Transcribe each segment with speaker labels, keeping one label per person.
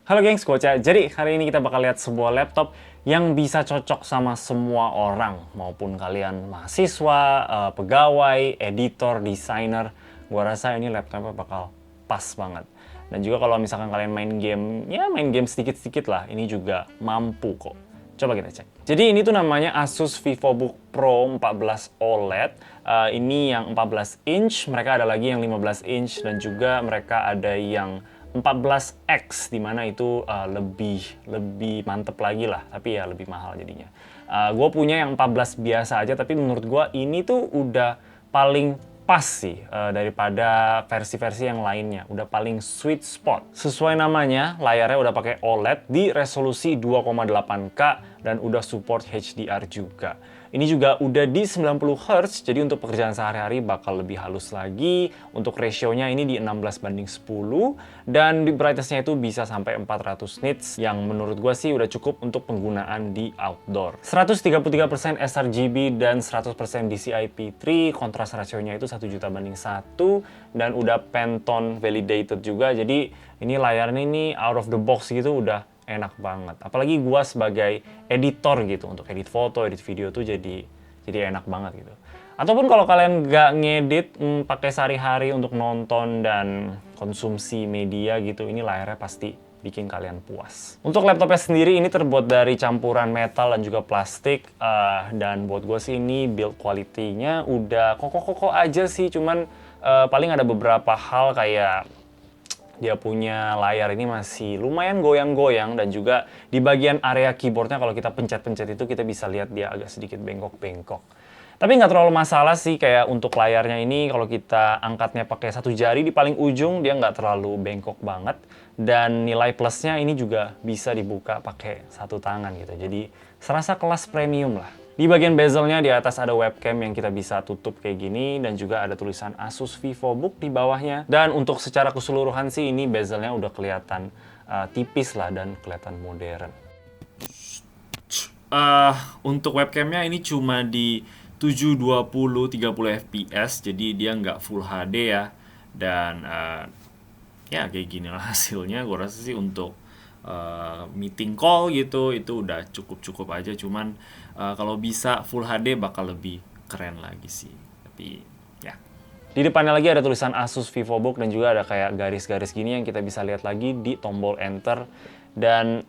Speaker 1: Halo gengs, Gocha. Jadi hari ini kita bakal lihat sebuah laptop yang bisa cocok sama semua orang, maupun kalian mahasiswa, pegawai, editor, desainer. Gua rasa ini laptopnya bakal pas banget. Dan juga kalau misalkan kalian main game, ya main game sedikit-sedikit lah, ini juga mampu kok. Coba kita cek. Jadi ini tuh namanya Asus VivoBook Pro 14 OLED. Ini yang 14 inch, mereka ada lagi yang 15 inch, dan juga mereka ada yang 14X, dimana itu lebih mantep lagi lah, tapi ya lebih mahal jadinya. Gue punya yang 14 biasa aja, tapi menurut gue ini tuh udah paling pas sih daripada versi-versi yang lainnya. Udah paling sweet spot. Sesuai namanya, layarnya udah pakai OLED di resolusi 2,8K dan udah support HDR juga. Ini juga udah di 90 Hz, jadi untuk pekerjaan sehari-hari bakal lebih halus lagi. Untuk rasionya ini di 16:10, dan di brightness-nya itu bisa sampai 400 nits, yang menurut gue sih udah cukup untuk penggunaan di outdoor. 133% sRGB dan 100% DCI-P3, kontras rasionya itu 1:1, dan udah Pantone validated juga, jadi ini layarnya ini out of the box gitu udah enak banget. Apalagi gua sebagai editor gitu, untuk edit foto, edit video tuh jadi enak banget gitu. Ataupun kalau kalian nggak ngedit, pakai sehari-hari untuk nonton dan konsumsi media gitu, ini layarnya pasti bikin kalian puas. Untuk laptopnya sendiri ini terbuat dari campuran metal dan juga plastik, dan buat gue sih ini build quality-nya udah kokoh-kokoh aja sih, cuman paling ada beberapa hal kayak dia punya layar ini masih lumayan goyang-goyang, dan juga di bagian area keyboardnya kalau kita pencet-pencet itu kita bisa lihat dia agak sedikit bengkok-bengkok. Tapi nggak terlalu masalah sih, kayak untuk layarnya ini kalau kita angkatnya pakai satu jari di paling ujung dia nggak terlalu bengkok banget, dan nilai plusnya ini juga bisa dibuka pakai satu tangan gitu. Jadi serasa kelas premium lah. Di bagian bezelnya di atas ada webcam yang kita bisa tutup kayak gini, dan juga ada tulisan Asus VivoBook di bawahnya. Dan untuk secara keseluruhan sih ini bezelnya udah kelihatan tipis lah dan kelihatan modern. Untuk webcamnya ini cuma di 720-30 fps, jadi dia nggak full HD ya. Dan ya kayak gini lah hasilnya. Gue rasa sih untuk meeting call gitu itu udah cukup aja, cuman kalau bisa full HD bakal lebih keren lagi sih. Tapi ya, di depannya lagi ada tulisan Asus VivoBook, dan juga ada kayak garis-garis gini yang kita bisa lihat lagi di tombol enter. Dan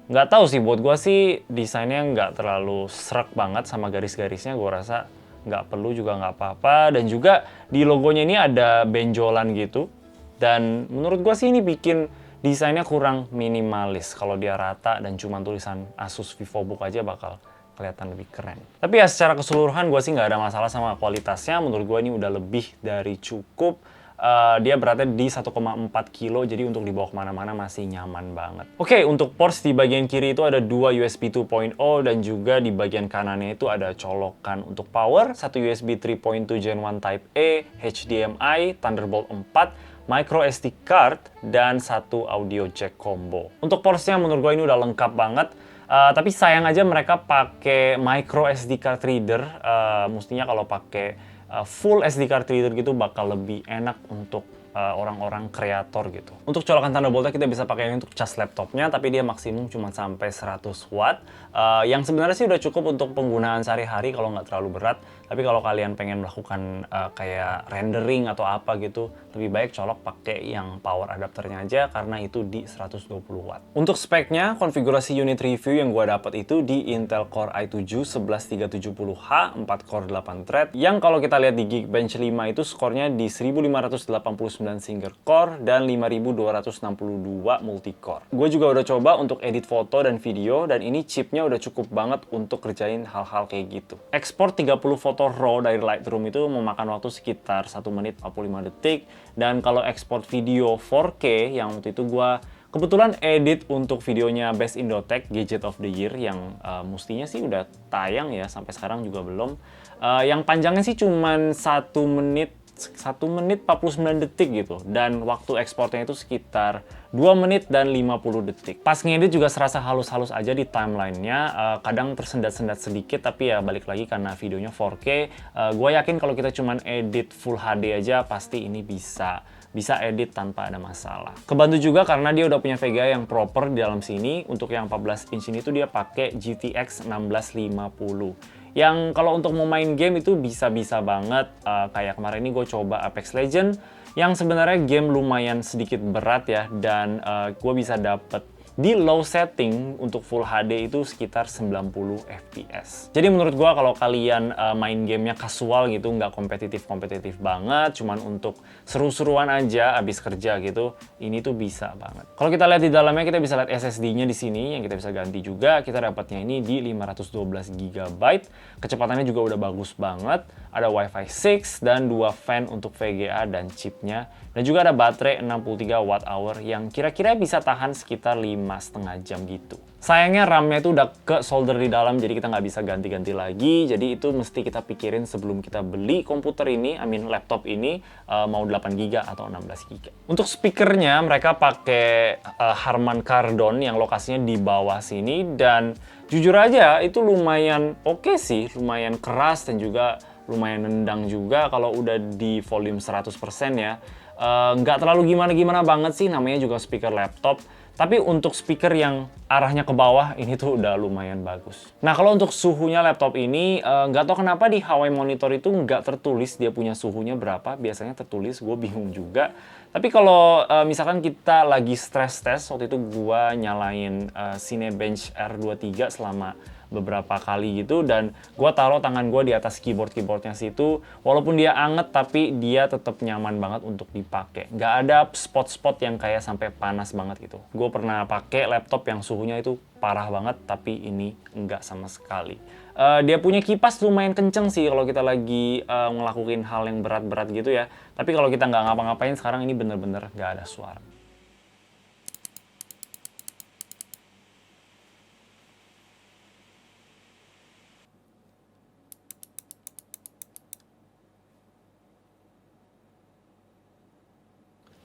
Speaker 1: nggak tahu sih, buat gue sih desainnya nggak terlalu srek banget sama garis-garisnya. Gue rasa nggak perlu juga nggak apa-apa. Dan juga di logonya ini ada benjolan gitu, dan menurut gue sih ini bikin desainnya kurang minimalis. Kalau dia rata dan cuma tulisan Asus VivoBook aja bakal kelihatan lebih keren. Tapi ya secara keseluruhan gue sih nggak ada masalah sama kualitasnya. Menurut gue ini udah lebih dari cukup. Dia beratnya di 1,4 kilo, jadi untuk dibawa kemana-mana masih nyaman banget. Oke, untuk ports di bagian kiri itu ada dua USB 2.0, dan juga di bagian kanannya itu ada colokan untuk power, satu USB 3.2 Gen 1 Type A, HDMI, Thunderbolt 4, micro SD card, dan satu audio jack combo. Untuk portsnya menurut gue ini udah lengkap banget. Tapi sayang aja mereka pakai micro SD card reader. Mestinya kalau pakai full SD card reader gitu bakal lebih enak untuk orang-orang kreator gitu. Untuk colokan Thunderbolt-nya kita bisa pakai ini untuk cas laptopnya, tapi dia maksimum cuma sampai 100 watt. Yang sebenarnya sih udah cukup untuk penggunaan sehari-hari kalau nggak terlalu berat. Tapi kalau kalian pengen melakukan kayak rendering atau apa gitu, lebih baik colok pakai yang power adapternya aja, karena itu di 120 watt. Untuk speknya, konfigurasi unit review yang gue dapat itu di Intel Core i7 11370H, 4 core 8 thread, yang kalau kita lihat di Geekbench 5 itu skornya di 1589 single core dan 5262 multi core. Gue juga udah coba untuk edit foto dan video, dan ini chipnya udah cukup banget untuk kerjain hal-hal kayak gitu. Ekspor 30 foto RAW dari Lightroom itu memakan waktu sekitar 1 menit 45 detik, dan kalau ekspor video 4K yang waktu itu gue kebetulan edit untuk videonya Best Indotech Gadget of the Year, yang mestinya sih udah tayang ya, sampai sekarang juga belum. Yang panjangnya sih cuman 1 menit 49 detik gitu, dan waktu ekspornya itu sekitar 2 menit dan 50 detik. Pas ngedit juga serasa halus-halus aja di timelinenya, kadang tersendat-sendat sedikit, tapi ya balik lagi karena videonya 4K. Gue yakin kalau kita cuman edit full HD aja pasti ini bisa
Speaker 2: bisa edit tanpa ada masalah. Kebantu juga karena dia udah punya VGA yang proper di dalam sini. Untuk yang 14 inch ini tuh dia pakai GTX 1650. Yang kalau untuk mau main game itu bisa-bisa banget. Kayak kemarin ini gue coba Apex Legends, yang sebenarnya game lumayan sedikit berat ya, dan gue bisa dapet di low setting untuk Full HD itu sekitar 90 fps. Jadi menurut gua kalau kalian main gamenya casual gitu, nggak kompetitif banget, cuman untuk seru-seruan aja abis kerja gitu, ini tuh bisa banget. Kalau kita lihat di dalamnya, kita bisa lihat SSD-nya di sini yang kita bisa ganti juga. Kita dapatnya ini di 512 GB. Kecepatannya juga udah bagus banget. Ada Wi-Fi 6 dan 2 fan untuk VGA dan chipnya. Dan juga ada baterai 63 Wh yang kira-kira bisa tahan sekitar 5,5 jam gitu. Sayangnya RAM-nya itu udah ke solder di dalam, jadi kita nggak bisa ganti-ganti lagi. Jadi itu mesti kita pikirin sebelum kita beli komputer ini, laptop ini, mau 8 GB atau 16 GB. Untuk speakernya mereka pakai Harman Kardon yang lokasinya di bawah sini, dan jujur aja itu lumayan oke sih, lumayan keras dan juga lumayan nendang juga kalau udah di volume 100% ya. Nggak terlalu gimana-gimana banget sih, namanya juga speaker laptop. Tapi untuk speaker yang arahnya ke bawah, ini tuh udah lumayan bagus. Nah, kalau untuk suhunya laptop ini, nggak tahu kenapa di Huawei Monitor itu nggak tertulis dia punya suhunya berapa. Biasanya tertulis, gue bingung juga. Tapi kalau misalkan kita lagi stress test, waktu itu gue nyalain Cinebench R23 selama beberapa kali gitu, dan gue taruh tangan gue di atas keyboardnya situ, walaupun dia anget tapi dia tetap nyaman banget untuk dipakai. Nggak ada spot-spot yang kayak sampai panas banget gitu. Gue pernah pakai laptop yang suhunya itu parah banget, tapi ini enggak sama sekali. Dia punya kipas lumayan kenceng sih kalau kita lagi ngelakuin hal yang berat-berat gitu ya. Tapi kalau kita nggak ngapa-ngapain sekarang, ini bener-bener nggak ada suara.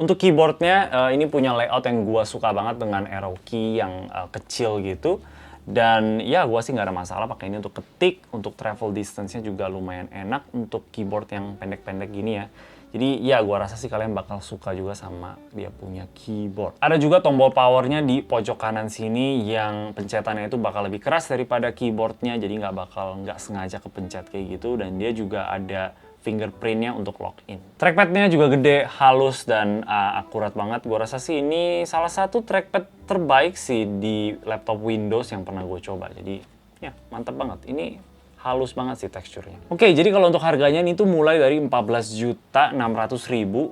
Speaker 2: Untuk keyboardnya, ini punya layout yang gue suka banget dengan arrow key yang kecil gitu. Dan ya gue sih nggak ada masalah pakai ini untuk ketik, untuk travel distance-nya juga lumayan enak untuk keyboard yang pendek-pendek gini ya. Jadi ya gue rasa sih kalian bakal suka juga sama dia punya keyboard. Ada juga tombol powernya di pojok kanan sini yang pencetannya itu bakal lebih keras daripada keyboardnya, jadi nggak sengaja kepencet kayak gitu. Dan dia juga ada fingerprintnya untuk login. Trackpadnya juga gede, halus, dan akurat banget. Gue rasa sih ini salah satu trackpad terbaik sih di laptop Windows yang pernah gue coba. Jadi ya mantap banget. Ini halus banget sih teksturnya. Oke, jadi kalau untuk harganya ini tuh mulai dari 14.600.000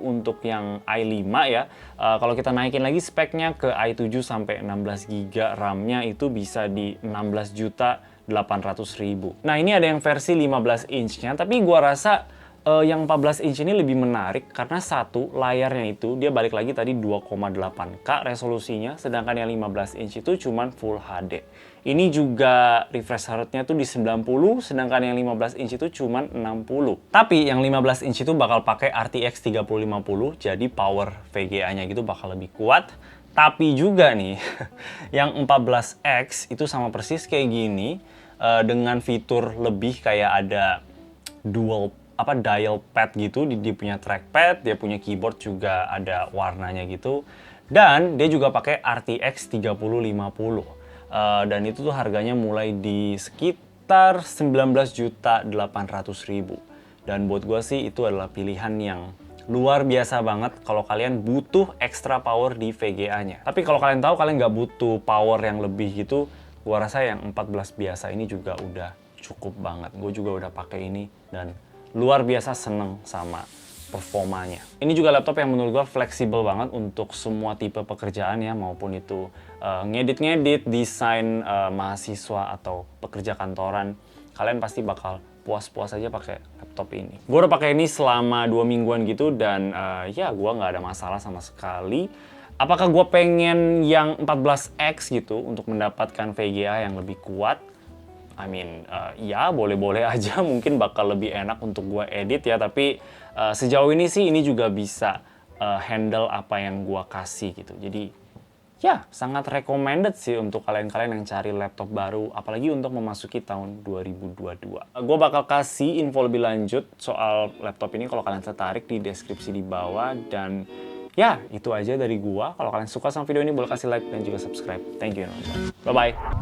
Speaker 2: untuk yang i5 ya. Kalau kita naikin lagi speknya ke i7 sampai 16 GB RAM-nya itu bisa di 16.800.000. Nah, ini ada yang versi 15 inch-nya, tapi gua rasa yang 14 inch ini lebih menarik karena satu, layarnya itu dia balik lagi tadi 2,8K resolusinya, sedangkan yang 15 inch itu cuman Full HD. Ini juga refresh rate-nya tuh di 90, sedangkan yang 15 inch itu cuman 60. Tapi yang 15 inch itu bakal pakai RTX 3050, jadi power VGA-nya gitu bakal lebih kuat. Tapi juga nih, yang 14X itu sama persis kayak gini, dengan fitur lebih kayak ada dial pad gitu, dia punya trackpad, dia punya keyboard juga ada warnanya gitu, dan dia juga pakai RTX 3050. Dan itu tuh harganya mulai di sekitar 19.800.000. Dan buat gue sih itu adalah pilihan yang luar biasa banget kalau kalian butuh extra power di VGA-nya. Tapi kalau kalian tahu kalian nggak butuh power yang lebih gitu, gue rasa yang 14 biasa ini juga udah cukup banget. Gue juga udah pakai ini dan luar biasa seneng sama performanya. Ini juga laptop yang menurut gue fleksibel banget untuk semua tipe pekerjaan ya, maupun itu ngedit-ngedit, desain mahasiswa atau pekerja kantoran. Kalian pasti bakal puas-puas aja pakai laptop ini. Gue udah pakai ini selama 2 mingguan gitu, dan ya gue nggak ada masalah sama sekali. Apakah gue pengen yang 14X gitu untuk mendapatkan VGA yang lebih kuat? Ya boleh-boleh aja, mungkin bakal lebih enak untuk gue edit ya, tapi sejauh ini sih ini juga bisa handle apa yang gue kasih gitu. Jadi ya sangat recommended sih untuk kalian-kalian yang cari laptop baru, apalagi untuk memasuki tahun 2022. Gue bakal kasih info lebih lanjut soal laptop ini kalau kalian tertarik di deskripsi di bawah. Dan ya, itu aja dari gua. Kalau kalian suka sama video ini, boleh kasih like dan juga subscribe. Thank you. Bye-bye.